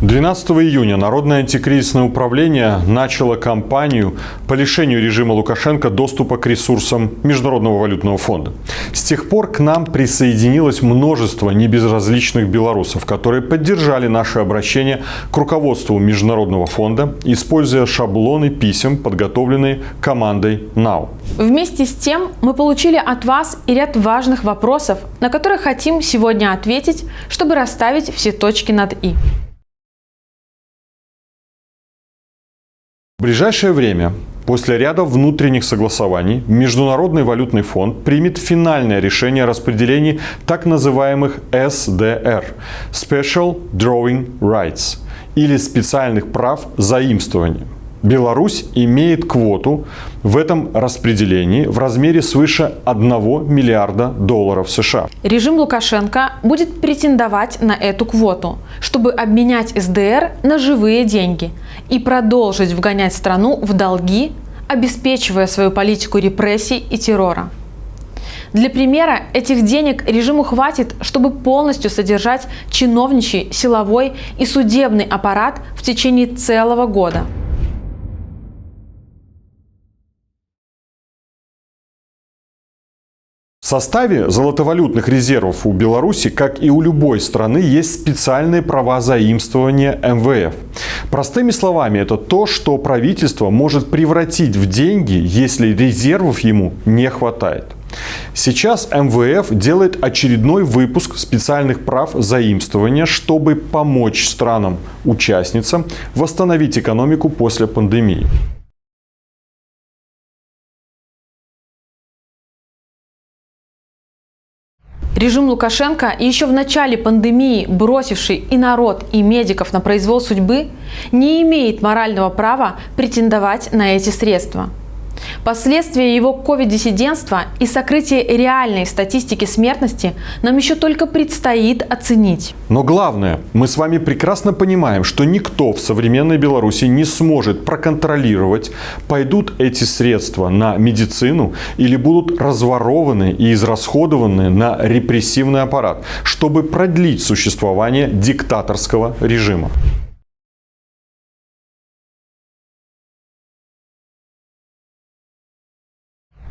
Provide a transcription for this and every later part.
12 июня Народное антикризисное управление начало кампанию по лишению режима Лукашенко доступа к ресурсам Международного валютного фонда. С тех пор к нам присоединилось множество небезразличных белорусов, которые поддержали наше обращение к руководству Международного фонда, используя шаблоны писем, подготовленные командой НАУ. Вместе с тем мы получили от вас и ряд важных вопросов, на которые хотим сегодня ответить, чтобы расставить все точки над «и». В ближайшее время, после ряда внутренних согласований, Международный валютный фонд примет финальное решение о распределении так называемых СДР – Special Drawing Rights, или специальных прав заимствования. Беларусь имеет квоту в этом распределении в размере свыше $1 миллиарда США. Режим Лукашенко будет претендовать на эту квоту, чтобы обменять СДР на живые деньги и продолжить вгонять страну в долги, обеспечивая свою политику репрессий и террора. Для примера, этих денег режиму хватит, чтобы полностью содержать чиновничий, силовой и судебный аппарат в течение целого года. В составе золотовалютных резервов у Беларуси, как и у любой страны, есть специальные права заимствования МВФ. Простыми словами, это то, что правительство может превратить в деньги, если резервов ему не хватает. Сейчас МВФ делает очередной выпуск специальных прав заимствования, чтобы помочь странам-участницам восстановить экономику после пандемии. Режим Лукашенко, еще в начале пандемии бросивший и народ, и медиков на произвол судьбы, не имеет морального права претендовать на эти средства. Последствия его ковид-диссидентства и сокрытие реальной статистики смертности нам еще только предстоит оценить. Но главное, мы с вами прекрасно понимаем, что никто в современной Беларуси не сможет проконтролировать, пойдут эти средства на медицину или будут разворованы и израсходованы на репрессивный аппарат, чтобы продлить существование диктаторского режима.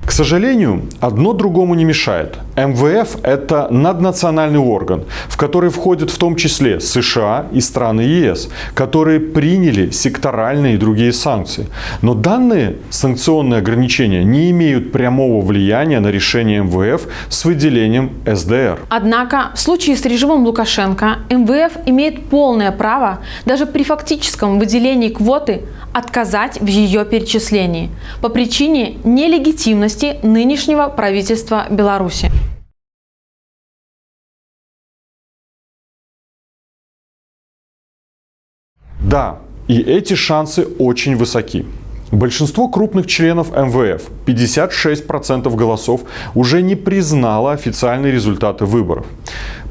К сожалению, одно другому не мешает. МВФ – это наднациональный орган, в который входят в том числе США и страны ЕС, которые приняли секторальные и другие санкции. Но данные санкционные ограничения не имеют прямого влияния на решение МВФ с выделением СДР. Однако в случае с режимом Лукашенко МВФ имеет полное право даже при фактическом выделении квоты отказать в ее перечислении по причине нелегитимности нынешнего правительства Беларуси. Да, и эти шансы очень высоки. Большинство крупных членов МВФ, 56% голосов, уже не признало официальные результаты выборов.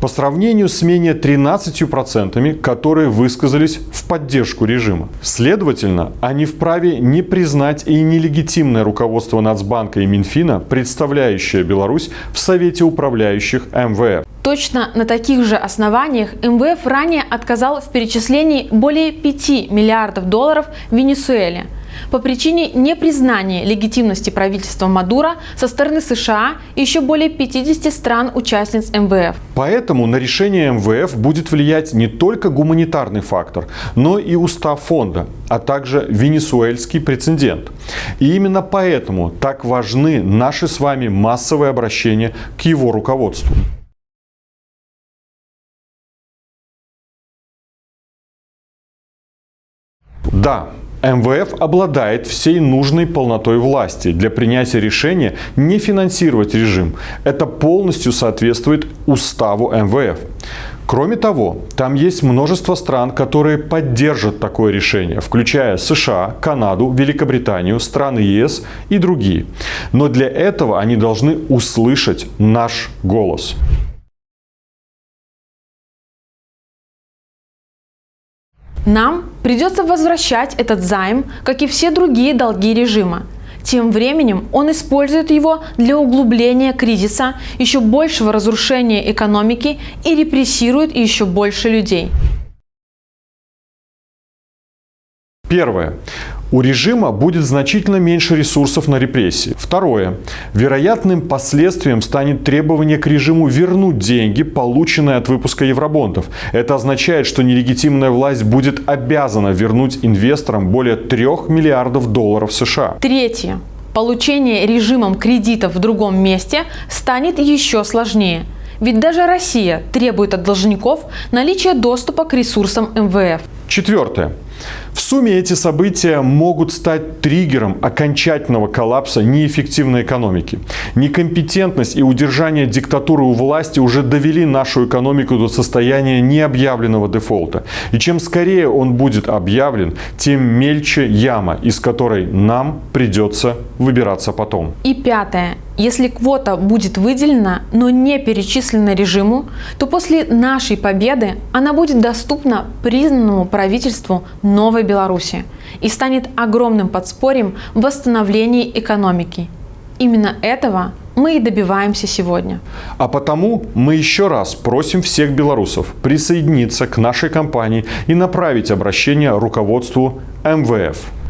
По сравнению с менее 13%, которые высказались в поддержку режима. Следовательно, они вправе не признать и нелегитимное руководство Нацбанка и Минфина, представляющее Беларусь в Совете управляющих МВФ. Точно на таких же основаниях МВФ ранее отказал в перечислении более $5 миллиардов Венесуэле по причине непризнания легитимности правительства Мадуро со стороны США и еще более 50 стран-участниц МВФ. Поэтому на решение МВФ будет влиять не только гуманитарный фактор, но и устав фонда, а также венесуэльский прецедент. И именно поэтому так важны наши с вами массовые обращения к его руководству. Да, МВФ обладает всей нужной полнотой власти для принятия решения не финансировать режим. Это полностью соответствует уставу МВФ. Кроме того, там есть множество стран, которые поддержат такое решение, включая США, Канаду, Великобританию, страны ЕС и другие. Но для этого они должны услышать наш голос. Нам придется возвращать этот займ, как и все другие долги режима. Тем временем он использует его для углубления кризиса, еще большего разрушения экономики и репрессирует еще больше людей. Первое. У режима будет значительно меньше ресурсов на репрессии. Второе. Вероятным последствием станет требование к режиму вернуть деньги, полученные от выпуска евробондов. Это означает, что нелегитимная власть будет обязана вернуть инвесторам более 3 миллиардов долларов США. Третье. Получение режимом кредитов в другом месте станет еще сложнее. Ведь даже Россия требует от должников наличия доступа к ресурсам МВФ. Четвертое. В сумме эти события могут стать триггером окончательного коллапса неэффективной экономики. Некомпетентность и удержание диктатуры у власти уже довели нашу экономику до состояния необъявленного дефолта. И чем скорее он будет объявлен, тем мельче яма, из которой нам придется выбираться потом. И пятое. Если квота будет выделена, но не перечислена режиму, то после нашей победы она будет доступна признанному правительству Новой Беларуси и станет огромным подспорьем в восстановлении экономики. Именно этого мы и добиваемся сегодня. А потому мы еще раз просим всех белорусов присоединиться к нашей кампании и направить обращение руководству МВФ.